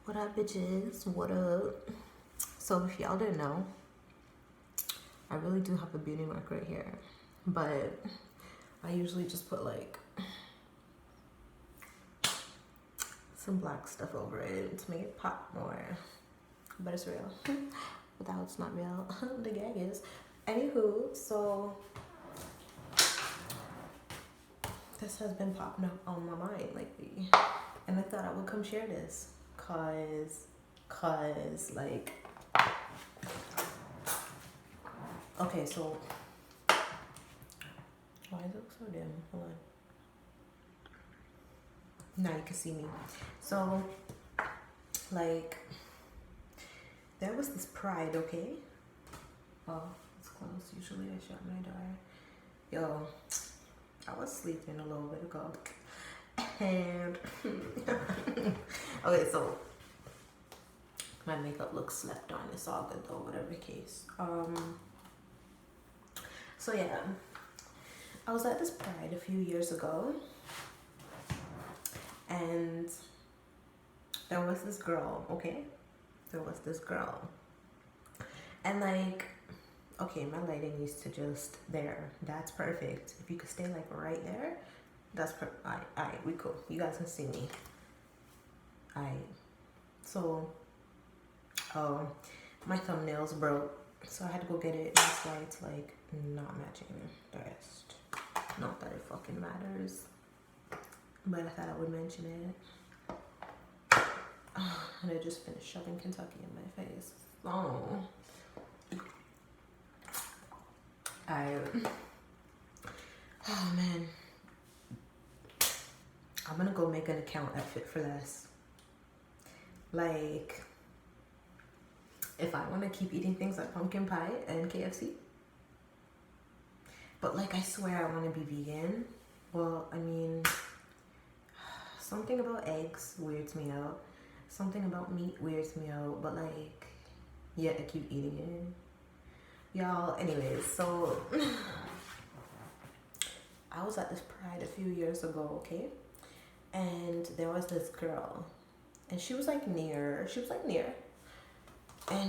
What up, bitches? What up? So, if y'all didn't know, I really do have a beauty mark right here, but I usually just put like some black stuff over it to make it pop more. But it's real. But that it's not real. The gag is. Anywho, so this has been popping up on my mind lately, and I thought I would come share this, cause like, okay, so why does it look so dim? Hold on. Now you can see me. So, like, there was this pride, okay? Oh, it's closed. Usually I shut my door. Yo, I was sleeping a little bit ago. And, okay, so my makeup looks slept on. It's all good though, whatever the case. So yeah, I was at this pride a few years ago, and there was this girl, okay? There was this girl. And like, okay, my lighting used to just there. That's perfect. If you could stay like right there, that's perfect. Alright, we cool. You guys can see me. Alright. So, my thumbnails broke, so I had to go get it. And that's why it's like not matching the rest. Not that it fucking matters, but I thought I would mention it. And I just finished shoving Kentucky in my face. Oh. Oh man. I'm gonna go make an account at Fit for Less. Like, if I want to keep eating things like pumpkin pie and KFC, but like I swear I want to be vegan. Well, I mean, something about eggs weirds me out. Something about meat weirds me out. But like, yeah, I keep eating it. Y'all, anyways, so I was at this pride a few years ago, okay? And there was this girl, and she was like near, and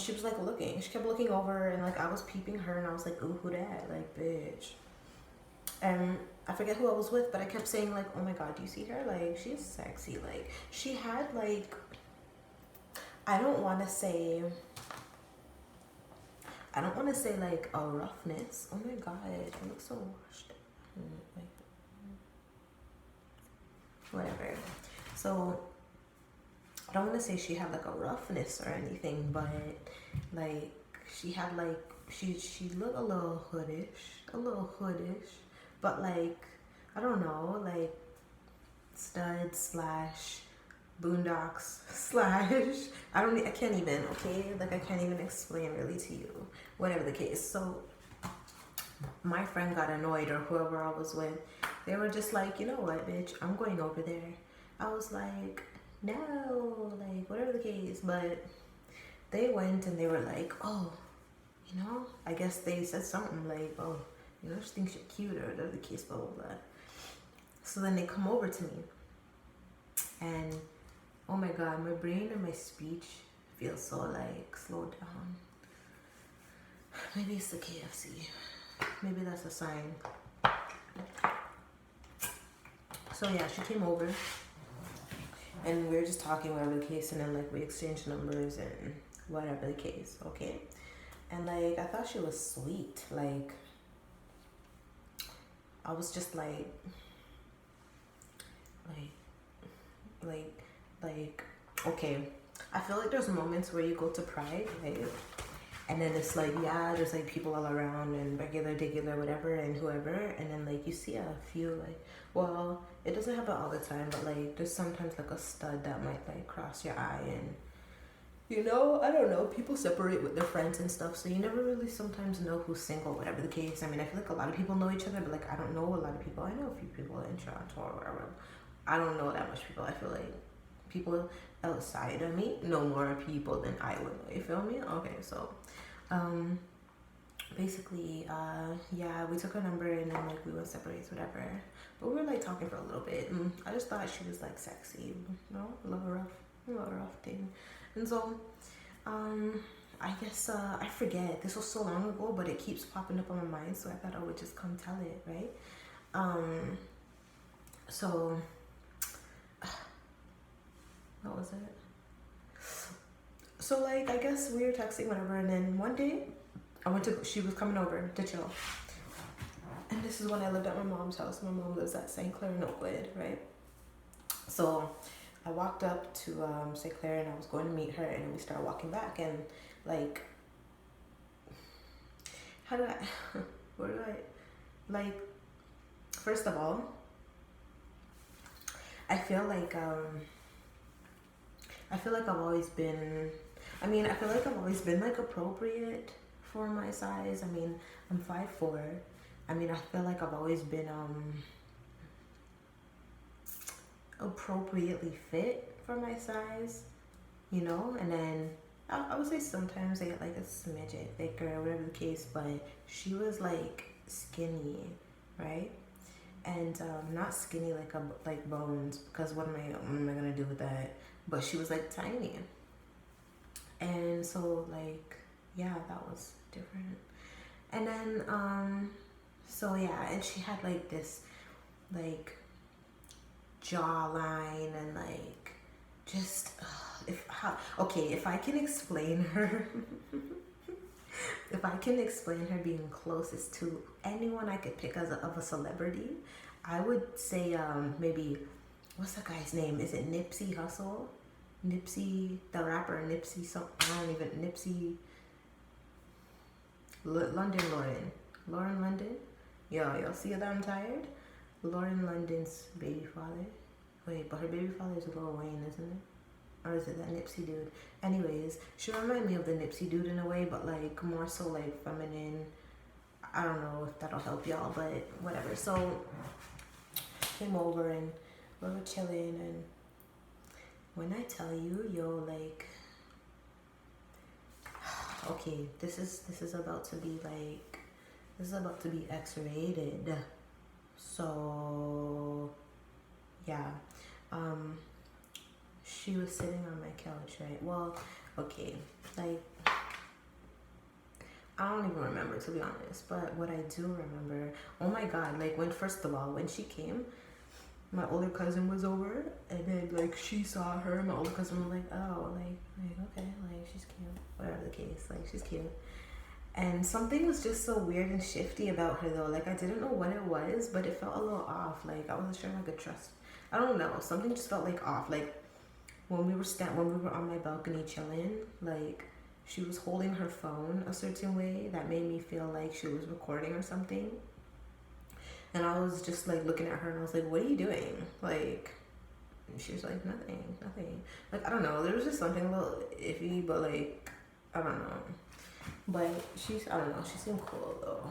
she was like looking, she kept looking over, and like I was peeping her, and I was like, ooh, who that? Like, bitch. And I forget who I was with, but I kept saying like, oh my god, do you see her? Like, she's sexy. Like, she had like, I don't want to say like a roughness. Oh my god, it looks so washed. Like, whatever. So I don't want to say she had like a roughness or anything, but like she had like she looked a little hoodish, but like I don't know, like studs slash boondocks slash I can't even, okay, like I can't even explain really to you, whatever the case. So my friend got annoyed, or whoever I was with, they were just like, you know what, bitch, I'm going over there. I was like, no, like whatever the case. But they went and they were like, oh, you know, I guess they said something like, oh, you know, she thinks you're cute, or whatever the case, blah blah blah. So then they come over to me, and oh my god, my brain and my speech feels so like slowed down. Maybe it's the KFC. Maybe that's a sign. So yeah, she came over, and we were just talking, whatever the case, and then like we exchanged numbers and whatever the case, okay? And like I thought she was sweet. Like I was just like okay. I feel like there's moments where you go to Pride, right? And then it's like, yeah, there's like people all around, and regular, whatever, and whoever. And then like you see a few, like, well, it doesn't happen all the time, but like there's sometimes like a stud that might like cross your eye, and you know, I don't know, people separate with their friends and stuff, so you never really sometimes know who's single, whatever the case. I mean, I feel like a lot of people know each other, but like I don't know a lot of people. I know a few people in Toronto or whatever. I don't know that much people. I feel like people outside of me know more people than I would know. You feel me? Okay, so basically, yeah, we took her number, and then like we went separate, whatever. But we were like talking for a little bit, and I just thought she was like sexy, you know, a little rough. a rough thing. And so, I guess I forget. This was so long ago, but it keeps popping up on my mind. So I thought I would just come tell it, right? So what was it? So like I guess we were texting whatever, and then one day she was coming over to chill. And this is when I lived at my mom's house. My mom lives at St. Clair in Oakwood, right? So I walked up to St. Clair and I was going to meet her, and we started walking back, and like how do I where do I like first of all, I feel like I've always been I feel like I've always been like appropriate for my size. I mean, I'm 5'4". I mean, I feel like I've always been appropriately fit for my size, you know? And then I would say sometimes I get like a smidget thicker or whatever the case, but she was like skinny, right? And not skinny like bones, because what am I gonna do with that? But she was like tiny, and so like yeah, that was different. And then so yeah, and she had like this like jawline and like just if I can explain her if I can explain her being closest to anyone I could pick of a celebrity, I would say maybe, what's that guy's name? Is it Nipsey Hussle? Nipsey, the rapper Nipsey, Nipsey, Lauren London. Y'all see that I'm tired? Lauren London's baby father. Wait, but her baby father is Lil Wayne, isn't it? Or is it that Nipsey dude? Anyways, she reminded me of the Nipsey dude in a way, but like more so like feminine. I don't know if that'll help y'all, but whatever. So came over and we were chilling, and when I tell you, like, okay, this is about to be like, this is about to be X-rated. So yeah, she was sitting on my couch, right? Well, okay, like, I don't even remember, to be honest, but what I do remember, oh my god, like first of all, when she came, my older cousin was over, and then like she saw her, my older cousin was like, oh, like okay, like she's cute, whatever the case, like she's cute. And something was just so weird and shifty about her though. Like I didn't know what it was, but it felt a little off. Like I wasn't sure if I could trust. I don't know. Something just felt like off. Like when we were on my balcony chilling, like she was holding her phone a certain way that made me feel like she was recording or something. And I was just like looking at her, and I was like, "What are you doing?" Like, and she was like, "Nothing." Like I don't know. There was just something a little iffy, but like I don't know. But I don't know, she seemed cool though.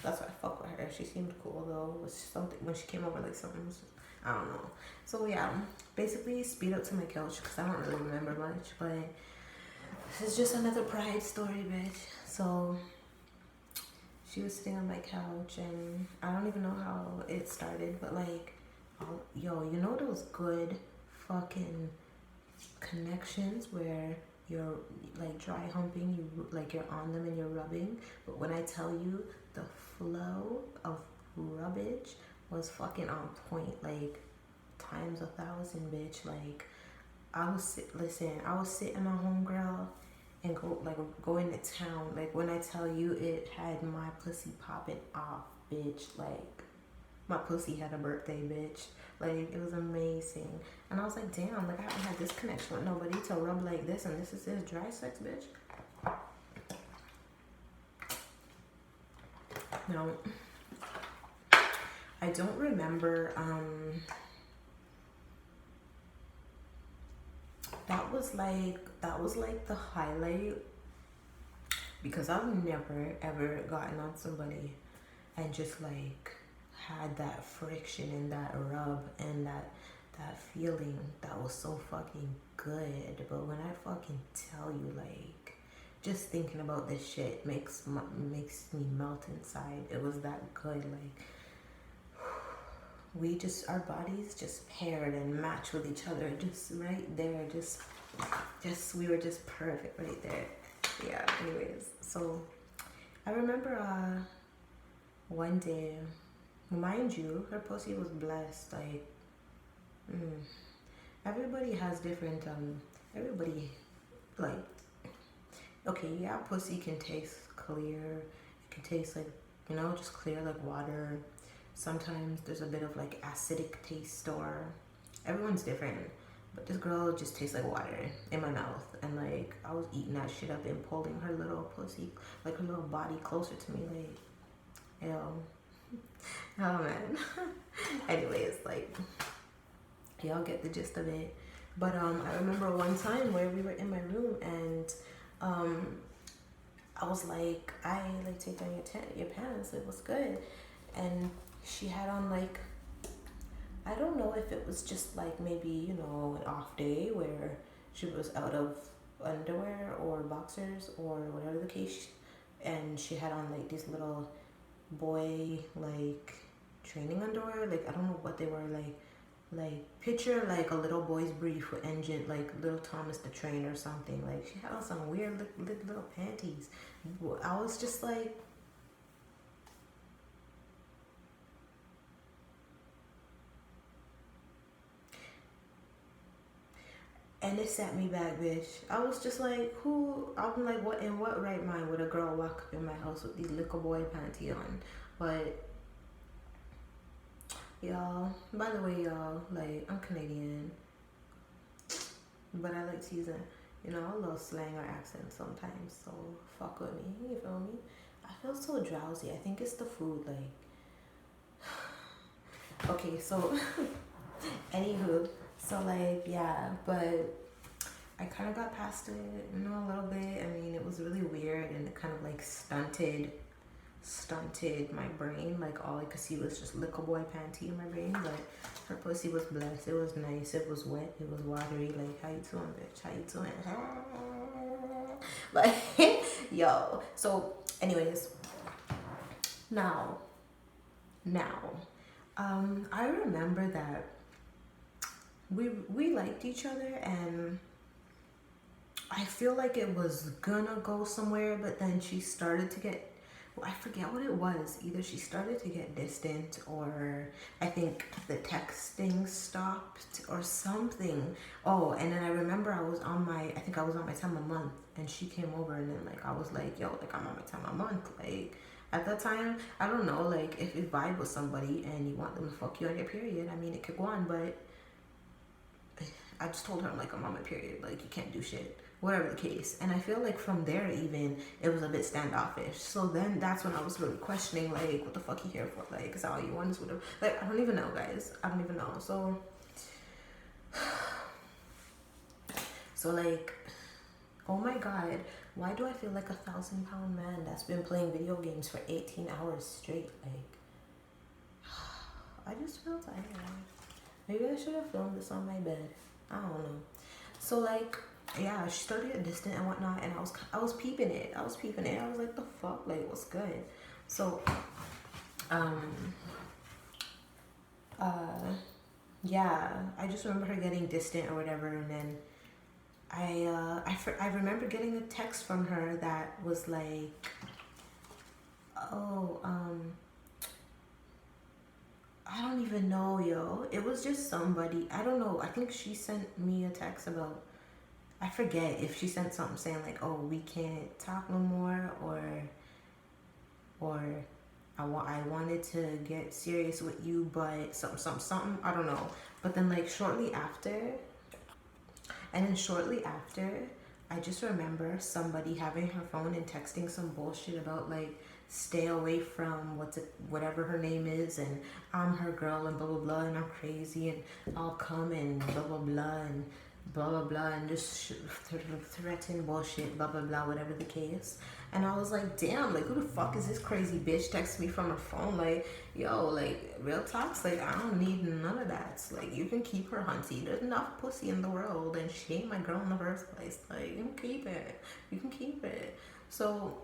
That's why I fuck with her. She seemed cool though. It was something when she came over, like something was, I don't know. So yeah, basically speed up to my couch because I don't really remember much. But this is just another pride story, bitch. So she was sitting on my couch, and I don't even know how it started, but like, yo, you know those good fucking connections where you're like dry humping, you're on them and you're rubbing, but when I tell you the flow of rubbage was fucking on point, like times 1,000, bitch. Like I was sitting my homegirl and go into town. Like when I tell you, it had my pussy popping off, bitch. Like my pussy had a birthday, bitch. Like it was amazing. And I was like, damn, like I haven't had this connection with nobody to rub like this, and this is his dry sex, bitch. No, I don't remember. That was like the highlight, because I've never ever gotten on somebody and just like had that friction and that rub and that feeling that was so fucking good. But when I fucking tell you, like, just thinking about this shit makes me melt inside. It was that good. Like our bodies just paired and matched with each other, just right there, just we were just perfect right there. Yeah, anyways, so I remember one day, mind you, her pussy was blessed. Like, everybody has different, everybody, like, okay, yeah, pussy can taste clear. It can taste like, just clear like water. Sometimes there's a bit of like acidic taste, or everyone's different. But this girl just tastes like water in my mouth. And like, I was eating that shit up and pulling her little pussy, like her little body closer to me. Like, ew. Oh man. Anyways, like, y'all get the gist of it. But I remember one time where we were in my room and I was like, I like, take down your pants, it was good. And she had on like, I don't know if it was just like maybe, an off day where she was out of underwear or boxers or whatever the case, and she had on like these little boy like training underwear. Like, I don't know what they were, like picture like a little boy's brief with engine, like little Thomas the Train or something. Like, she had on some weird little panties. I was just like, and it set me back, bitch. I was just like, I'm like, what, in what right mind would a girl walk up in my house with these little boy panty on? But y'all, by the way, y'all, like, I'm Canadian, but I like to use a little slang or accent sometimes, so fuck with me, you feel me? I feel so drowsy. I think it's the food, like, okay, so anywho, so like, yeah, but I kind of got past it, a little bit. I mean, it was really weird, and it kind of like stunted my brain. Like, all I could see was just little boy panty in my brain. But her pussy was blessed. It was nice. It was wet. It was watery. Like, how you doing, bitch? How you doing? Like, yo. So, anyways, now, I remember that we liked each other, and I feel like it was gonna go somewhere, but then she started to get, I forget what it was. Either she started to get distant, or I think the texting stopped or something. Oh, and then I remember I was on my time a month, and she came over, and then like I was like, yo, like, I'm on my time a month. Like, at that time, I don't know, like, if you vibe with somebody and you want them to fuck you on your period, I mean, it could go on, but I just told her, I'm like, I'm on my period, like, you can't do shit, whatever the case. And I feel like from there, even, it was a bit standoffish. So then that's when I was really questioning, like, what the fuck you here for? Like, is that all you want? Is whatever. Like, I don't even know, guys. I don't even know. So like, oh my god, why do I feel like 1,000-pound man that's been playing video games for 18 hours straight? Like, I just feel tired. Maybe I should have filmed this on my bed. I don't know. So like, yeah, she started getting distant and whatnot, and I was peeping it. I was like, the fuck, like, what's good? So, yeah, I just remember her getting distant or whatever, and then I remember getting a text from her that was like, oh, I don't even know, yo. It was just somebody. I don't know. I think she sent me a text about, I forget if she sent something saying like, oh, we can't talk no more, or I wanted to get serious with you, but something, I don't know. But then like shortly after, I just remember somebody having her phone and texting some bullshit about like, stay away from whatever her name is, and I'm her girl, and blah blah blah, and I'm crazy, and I'll come, and blah blah blah, and blah blah blah, and just threaten bullshit, blah blah blah, whatever the case. And I was like, damn, like, who the fuck is this crazy bitch texting me from her phone? Like, yo, like, real talks, like, I don't need none of that. Like, you can keep her, hunty. There's enough pussy in the world, and she ain't my girl in the first place. Like, you can keep it. You can keep it. So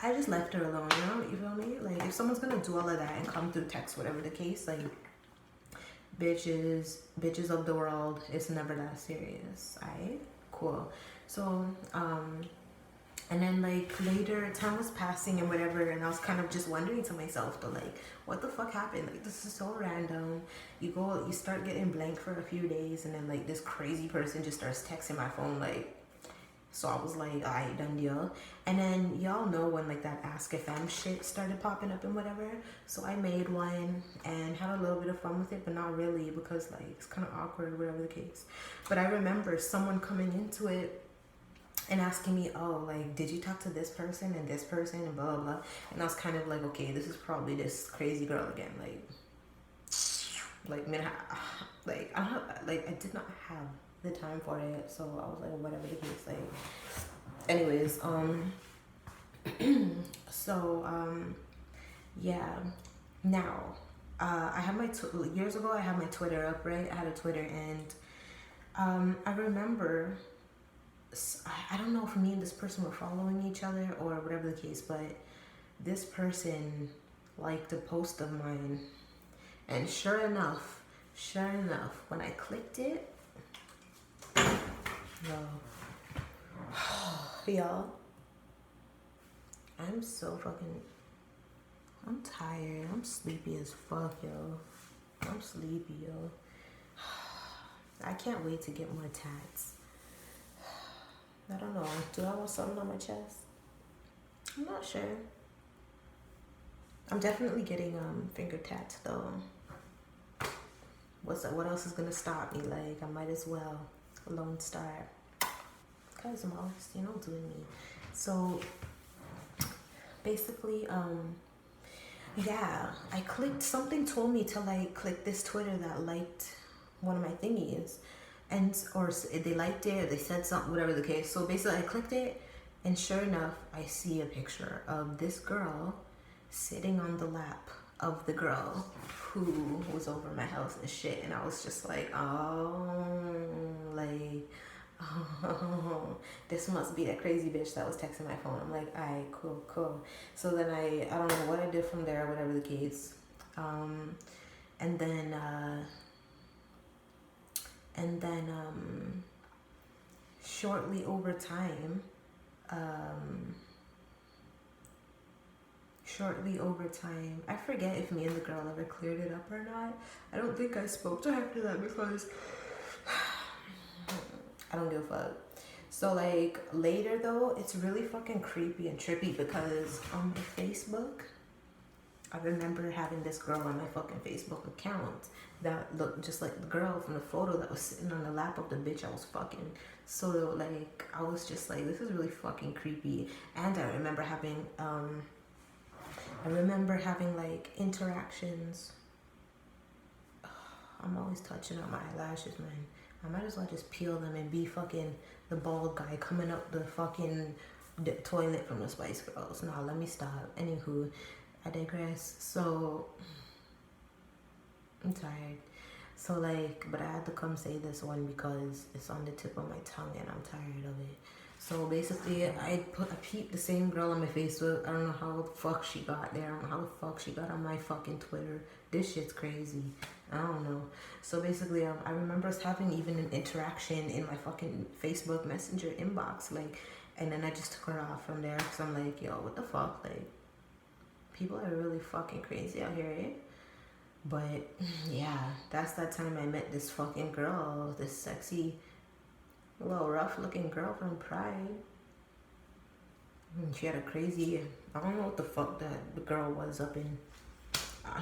I just left her alone, you feel me? Like, if someone's gonna do all of that and come through text, whatever the case, like, bitches of the world, it's never that serious. Alright? Cool. So, and then like later time was passing and whatever, and I was kind of just wondering to myself though, like, what the fuck happened? Like, this is so random. You start getting blank for a few days, and then like this crazy person just starts texting my phone, like, so I was like, alright, done deal. And then y'all know when like that Ask FM shit started popping up and whatever. So I made one and had a little bit of fun with it, but not really, because like it's kind of awkward, whatever the case. But I remember someone coming into it and asking me, oh, like, did you talk to this person and blah blah blah. And I was kind of like, okay, this is probably this crazy girl again. Man, like I did not have the time for it, so I was like, whatever the case. Like, anyways, yeah. Now, I had my years ago I had my Twitter up, right? I had a Twitter, and I remember, I don't know if me and this person were following each other or whatever the case, but this person liked a post of mine, and sure enough, when I clicked it, y'all, I'm so fucking, I'm tired, I'm sleepy as fuck, yo. I'm sleepy, yo. I can't wait to get more tats. I don't know, do I want something on my chest? I'm not sure. I'm definitely getting finger tats though. What else is gonna stop me? Like, I might as well Lone Star, cause I'm always, doing me. So basically, yeah, I clicked, something told me to like click this Twitter that liked one of my thingies, or they liked it, or they said something, whatever the case. So basically I clicked it, and sure enough, I see a picture of this girl sitting on the lap of the girl who was over my house and shit. And I was just like, oh, this must be that crazy bitch that was texting my phone. I'm like, alright, cool. So then I don't know what I did from there, whatever the case. And then shortly over time, I forget if me and the girl ever cleared it up or not. I don't think I spoke to her after that, because I don't give a fuck. So like later though, it's really fucking creepy and trippy, because on my Facebook, I remember having this girl on my fucking Facebook account that looked just like the girl from the photo that was sitting on the lap of the bitch I was fucking. So like, I was just like, this is really fucking creepy. And I remember having like interactions. I'm always touching up my eyelashes, man. I might as well just peel them and be fucking the bald guy coming up the fucking toilet from the Spice Girls. Nah, let me stop. Anywho, I digress. So I'm tired. So like, but I had to come say this one because it's on the tip of my tongue and I'm tired of it. So basically, I peeped the same girl on my Facebook. I don't know how the fuck she got there. I don't know how the fuck she got on my fucking Twitter. This shit's crazy. I don't know. So basically, I remember us having even an interaction in my fucking Facebook Messenger inbox. Like, and then I just took her off from there because I'm like, yo, what the fuck? Like, people are really fucking crazy out here, eh? But yeah, that's that time I met this fucking girl, this sexy, little rough looking girl from Pride. And she had a crazy, I don't know what the fuck that the girl was up in. I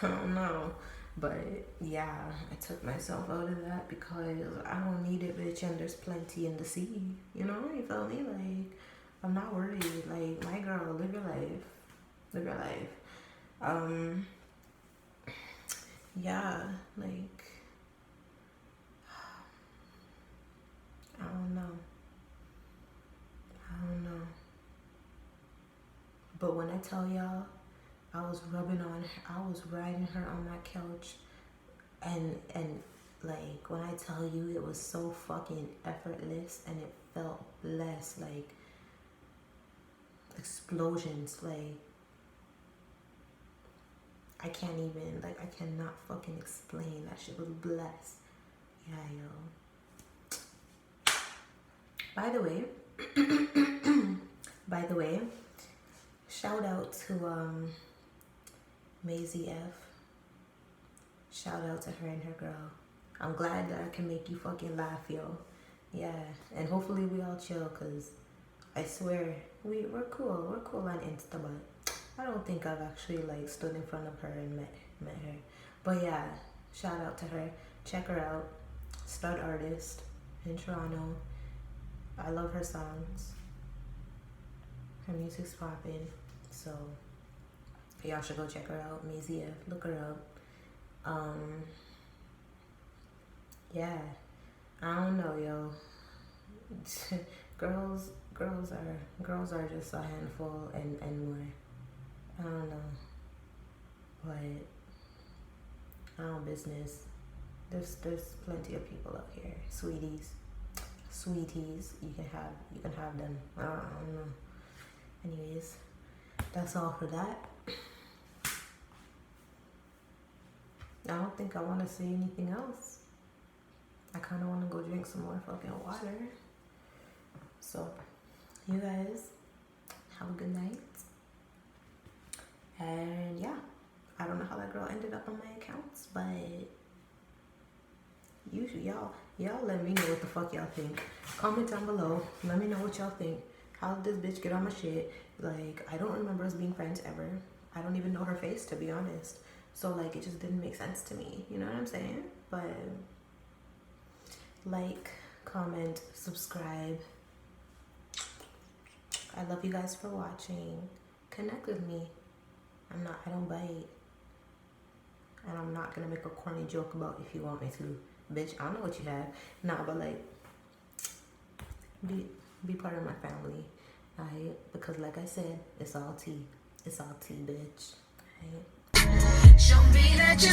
don't know. But yeah, I took myself out of that because I don't need it, bitch, and there's plenty in the sea. You know, you feel me? Like, I'm not worried. Like, my girl, live your life. Live your life. Yeah, like, I don't know. But when I tell y'all, I was riding her on my couch, and like, when I tell you, it was so fucking effortless and it felt blessed. Like, explosions. Like, I can't even, like, I cannot fucking explain. That shit was blessed. Yeah, yo. By the way, shout out to Maisie F. Shout out to her and her girl. I'm glad that I can make you fucking laugh, yo. Yeah, and hopefully we all chill, cause I swear we're cool. We're cool on Insta, but I don't think I've actually like stood in front of her and met her. But yeah, shout out to her. Check her out. Stud artist in Toronto. I love her songs. Her music's popping. So y'all should go check her out. Maisie F. Look her up. Yeah. I don't know, yo. girls are just a handful and more. I don't know. But I don't business. There's plenty of people out here. Sweeties. You can have them. I don't know. Anyways, that's all for that. I don't think I want to say anything else. I kind of want to go drink some more fucking water. So, you guys have a good night. And yeah, I don't know how that girl ended up on my accounts, but y'all let me know what the fuck y'all think. Comment down below. Let me know what y'all think. How did this bitch get on my shit? Like, I don't remember us being friends ever. I don't even know her face, to be honest. So like, it just didn't make sense to me. You know what I'm saying? But like, comment, subscribe. I love you guys for watching. Connect with me. I don't bite. And I'm not gonna make a corny joke about if you want me to. Bitch, I know what you have. Nah, but like, be part of my family. Alright? Because like I said, it's all tea. It's all tea, bitch. Alright? Show me that you